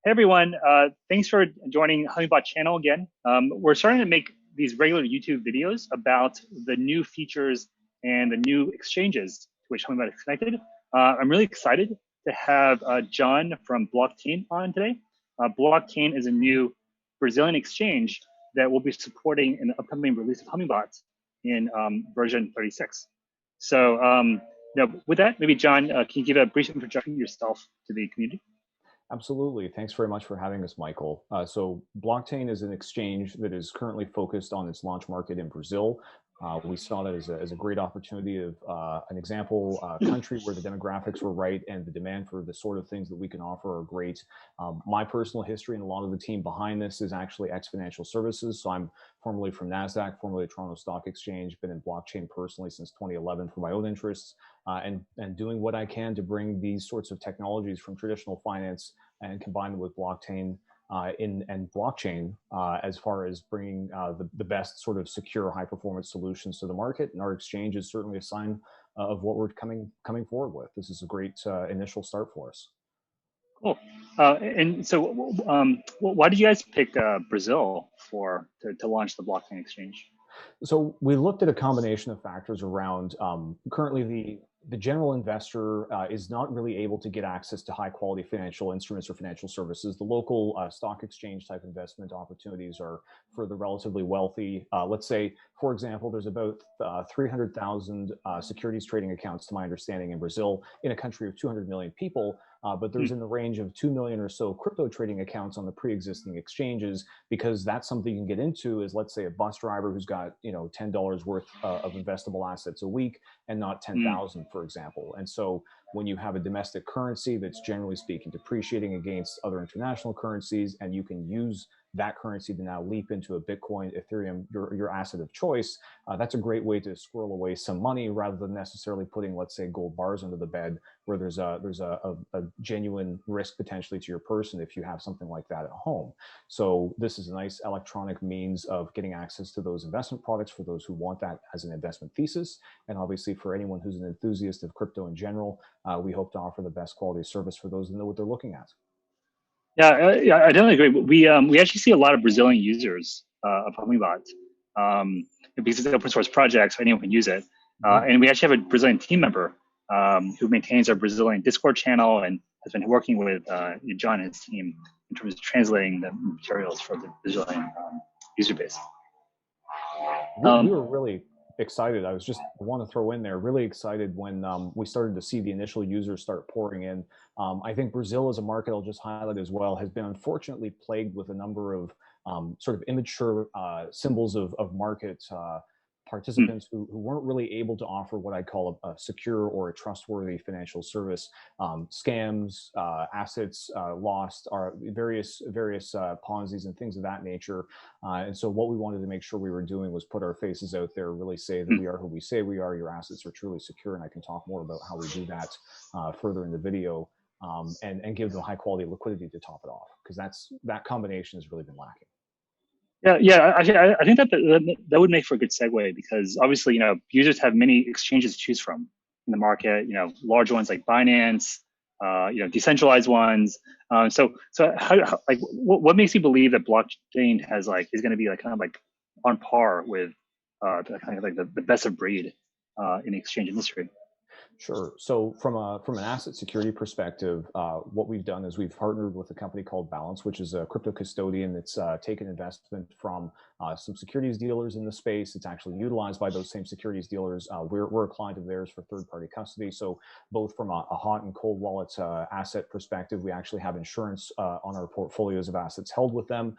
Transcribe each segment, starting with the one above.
Hey everyone, thanks for joining Honeybot channel again. We're starting to make these regular YouTube videos about the new features and the new exchanges to which Honeybot is connected. I'm really excited to have John from Blockchain on today. Blockchain is a new Brazilian exchange that will be supporting an upcoming release of Hummingbot in version 36. So with that, maybe John, can you give a brief introduction of yourself to the community? Absolutely. Thanks very much for having us, Michael. So Blockchain is an exchange that is currently focused on its launch market in Brazil. We saw that as a great opportunity of an example country where the demographics were right and the demand for the sort of things that we can offer are great. My personal history and a lot of the team behind this is actually X Financial Services. So I'm formerly from NASDAQ, formerly Toronto Stock Exchange, been in blockchain personally since 2011 for my own interests, and doing what I can to bring these sorts of technologies from traditional finance and combine them with blockchain and blockchain as far as bringing the best sort of secure high performance solutions to the market. And our exchange is certainly a sign of what we're coming forward with. This is a great initial start for us. Cool. And so, why did you guys pick Brazil to launch the blockchain exchange? So we looked at a combination of factors around currently the general investor is not really able to get access to high quality financial instruments or financial services. The local stock exchange type investment opportunities are for the relatively wealthy. Let's say, for example, there's about 300,000 securities trading accounts, to my understanding, in Brazil, in a country of 200 million people. But there's in the range of 2 million or so crypto trading accounts on the pre-existing exchanges, because that's something you can get into is, let's say, a bus driver who's got, $10 worth of investable assets a week and not 10,000, for example. And so when you have a domestic currency that's generally speaking depreciating against other international currencies, and you can use that currency to now leap into a Bitcoin, Ethereum, your asset of choice, that's a great way to squirrel away some money rather than necessarily putting, let's say, gold bars under the bed, where there's a genuine risk potentially to your person if you have something like that at home. So this is a nice electronic means of getting access to those investment products for those who want that as an investment thesis. And obviously for anyone who's an enthusiast of crypto in general, we hope to offer the best quality service for those who know what they're looking at. Yeah, I definitely agree. We actually see a lot of Brazilian users of Hummingbot because it's an open source project, so anyone can use it. And we actually have a Brazilian team member who maintains our Brazilian Discord channel and has been working with John and his team in terms of translating the materials for the Brazilian user base. We were really excited. I want to throw in there, really excited when we started to see the initial users start pouring in. I think Brazil as a market, I'll just highlight as well, has been unfortunately plagued with a number of sort of immature symbols of market participants who weren't really able to offer what I call a secure or a trustworthy financial service. Scams, assets lost, are various Ponzi's and things of that nature. And so what we wanted to make sure we were doing was put our faces out there, really say that we are who we say we are. Your assets are truly secure, and I can talk more about how we do that further in the video, and give them high quality liquidity to top it off, because that combination has really been lacking. Yeah. I think that would make for a good segue, because obviously, users have many exchanges to choose from in the market. Large ones like Binance, decentralized ones. So what makes you believe that blockchain is going to be kind of on par with the best of breed in the exchange industry? Sure. So from an asset security perspective, what we've done is we've partnered with a company called Balance, which is a crypto custodian that's taken investment from some securities dealers in the space. It's actually utilized by those same securities dealers. We're a client of theirs for third-party custody. So both from a hot and cold wallet asset perspective, we actually have insurance on our portfolios of assets held with them.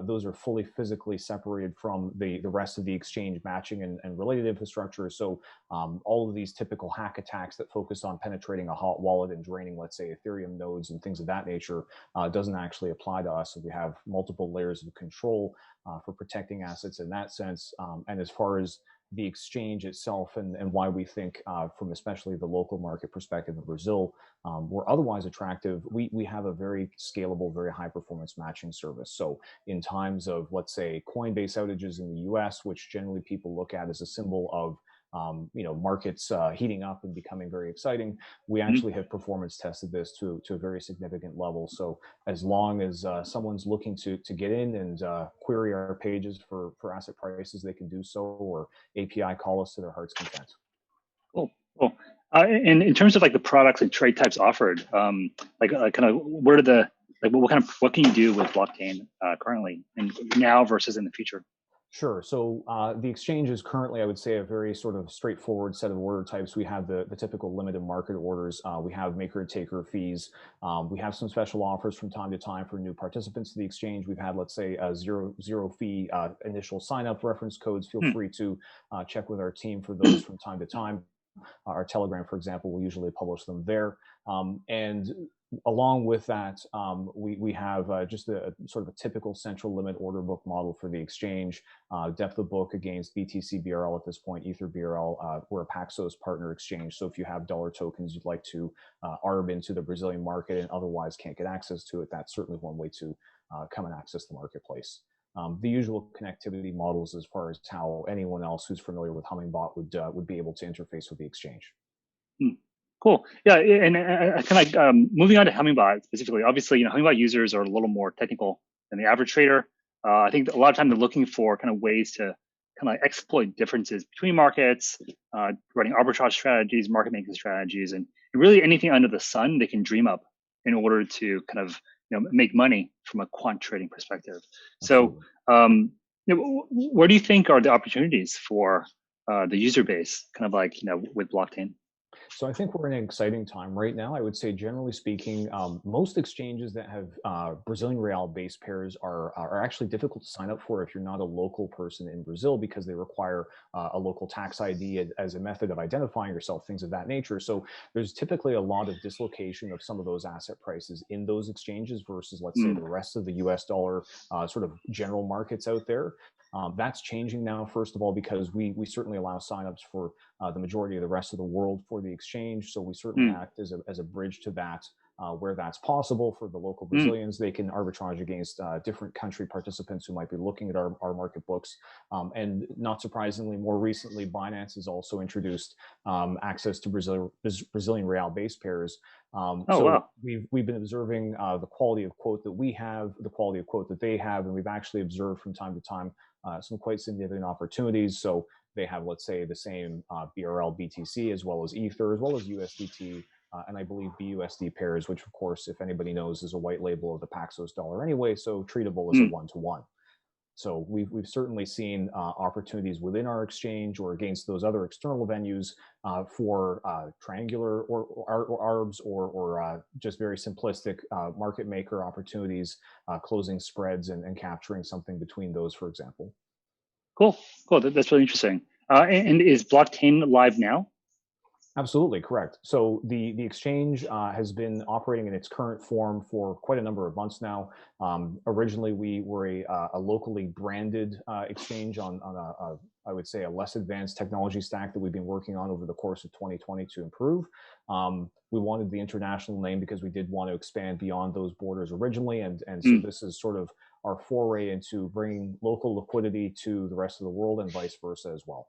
Those are fully physically separated from the rest of the exchange matching and related infrastructure. So all of these typical hack attacks that focus on penetrating a hot wallet and draining, let's say, Ethereum nodes and things of that nature doesn't actually apply to us. So we have multiple layers of control for protecting assets in that sense. And as far as the exchange itself and why we think from especially the local market perspective of Brazil, we're otherwise attractive. We have a very scalable, very high performance matching service. So in times of, let's say, Coinbase outages in the US, which generally people look at as a symbol of markets heating up and becoming very exciting, we Mhm. actually have performance tested this to a very significant level. So as long as someone's looking to get in and query our pages for asset prices, they can do so, or API call us to their heart's content. Cool, cool. And in terms of like the products and trade types offered, kind of what are the what can you do with blockchain currently and now versus in the future? Sure. So the exchange is currently, I would say, a very sort of straightforward set of order types. We have the typical limited market orders. We have maker taker fees. We have some special offers from time to time for new participants to the exchange. We've had, let's say, a zero fee initial sign up reference codes. Feel Hmm. free to check with our team for those from time to time. Our Telegram, for example, will usually publish them there. And along with that, we have just a sort of a typical central limit order book model for the exchange, depth of book against BTC BRL at this point, Ether BRL. We're a Paxos partner exchange. So if you have dollar tokens you'd like to ARB into the Brazilian market and otherwise can't get access to it, that's certainly one way to come and access the marketplace. The usual connectivity models as far as how anyone else who's familiar with Hummingbot would be able to interface with the exchange. Hmm. Cool. Yeah, and kind of like moving on to Hummingbot specifically. Obviously, Hummingbot users are a little more technical than the average trader. I think a lot of time they're looking for kind of ways to kind of like exploit differences between markets, running arbitrage strategies, market making strategies, and really anything under the sun they can dream up in order to kind of make money from a quant trading perspective. So, Absolutely. where do you think are the opportunities for the user base, kind of like with blockchain? So I think we're in an exciting time right now. I would say, generally speaking, most exchanges that have Brazilian real base pairs are actually difficult to sign up for if you're not a local person in Brazil, because they require a local tax ID as a method of identifying yourself, things of that nature. So there's typically a lot of dislocation of some of those asset prices in those exchanges versus, let's say, Mm. the rest of the US dollar sort of general markets out there. That's changing now, first of all, because we certainly allow signups for the majority of the rest of the world for the exchange. So we certainly Mm. act as a bridge to that, where that's possible for the local Mm. Brazilians. They can arbitrage against different country participants who might be looking at our market books. And not surprisingly, more recently, Binance has also introduced access to Brazilian real base pairs. Oh, So wow. we've been observing the quality of quote that we have, the quality of quote that they have, and we've actually observed from time to time some quite significant opportunities. So they have, let's say, the same BRL BTC as well as Ether, as well as USDT, and I believe BUSD pairs, which, of course, if anybody knows, is a white label of the Paxos dollar anyway, so treatable as a Mm. one-to-one. So we've certainly seen opportunities within our exchange or against those other external venues for triangular or ARBs or just very simplistic market maker opportunities, closing spreads and capturing something between those, for example. Cool. Cool. That's really interesting. And is blockchain live now? Absolutely correct. So the exchange has been operating in its current form for quite a number of months now. Originally, we were a locally branded exchange on I would say, a less advanced technology stack that we've been working on over the course of 2020 to improve. We wanted the international name because we did want to expand beyond those borders originally, and so Mm. this is sort of our foray into bringing local liquidity to the rest of the world and vice versa as well.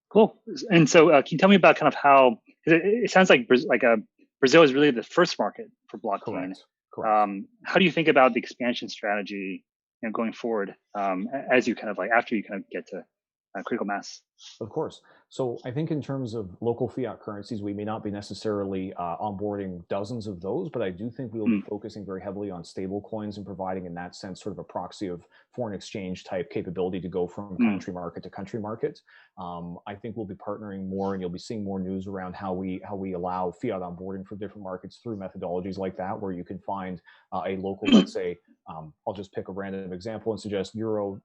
Cool. And so, can you tell me about kind of how 'cause it sounds like Brazil is really the first market for blockchain. Correct. Correct. How do you think about the expansion strategy, going forward, as you kind of like after you kind of get to critical mass? Of course. So I think in terms of local fiat currencies, we may not be necessarily onboarding dozens of those, but I do think we will be Mm. focusing very heavily on stable coins and providing, in that sense, sort of a proxy of foreign exchange type capability to go from Mm. country market to country market. I think we'll be partnering more, and you'll be seeing more news around how we allow fiat onboarding for different markets through methodologies like that, where you can find a local, let's say, I'll just pick a random example and suggest euro,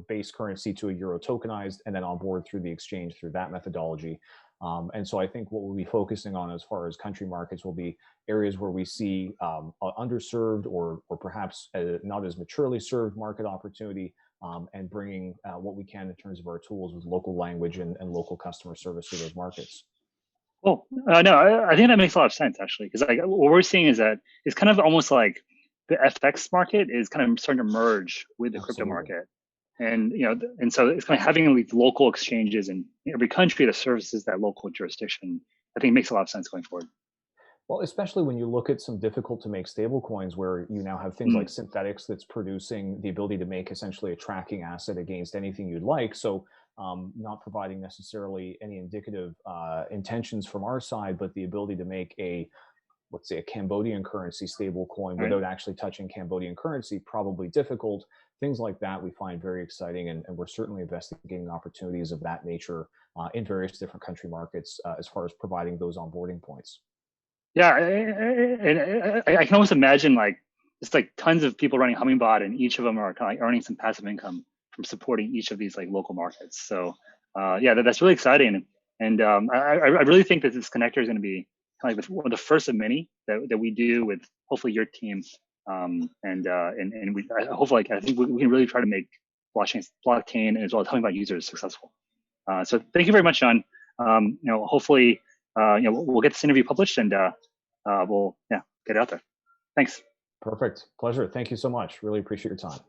base currency to a euro tokenized, and then onboard through the exchange through that methodology. And so I think what we'll be focusing on as far as country markets will be areas where we see underserved or perhaps not as maturely served market opportunity, and bringing what we can in terms of our tools with local language and local customer service to those markets. Cool. No, I think that makes a lot of sense actually, because like what we're seeing is that it's kind of almost like the FX market is kind of starting to merge with the crypto Absolutely. market. And and so it's kind of having these local exchanges in every country that services that local jurisdiction. I think makes a lot of sense going forward. Well, especially when you look at some difficult to make stable coins where you now have things like Mm, synthetics that's producing the ability to make essentially a tracking asset against anything you'd like. So, not providing necessarily any indicative intentions from our side, but the ability to make a, let's say, a Cambodian currency stable coin right. without actually touching Cambodian currency, probably difficult. Things like that we find very exciting, and we're certainly investigating opportunities of that nature in various different country markets as far as providing those onboarding points. Yeah, and I can almost imagine like just like tons of people running Hummingbot, and each of them are kind of like earning some passive income from supporting each of these like local markets. So yeah, that's really exciting, and I really think that this connector is going to be kind of like one of the first of many that we do with hopefully your team, and we hopefully like I think we can really try to make blockchain as well as Hummingbot users successful. So thank you very much, John. Hopefully, we'll get this interview published, and we'll get it out there. Thanks. Perfect. Pleasure. Thank you so much. Really appreciate your time.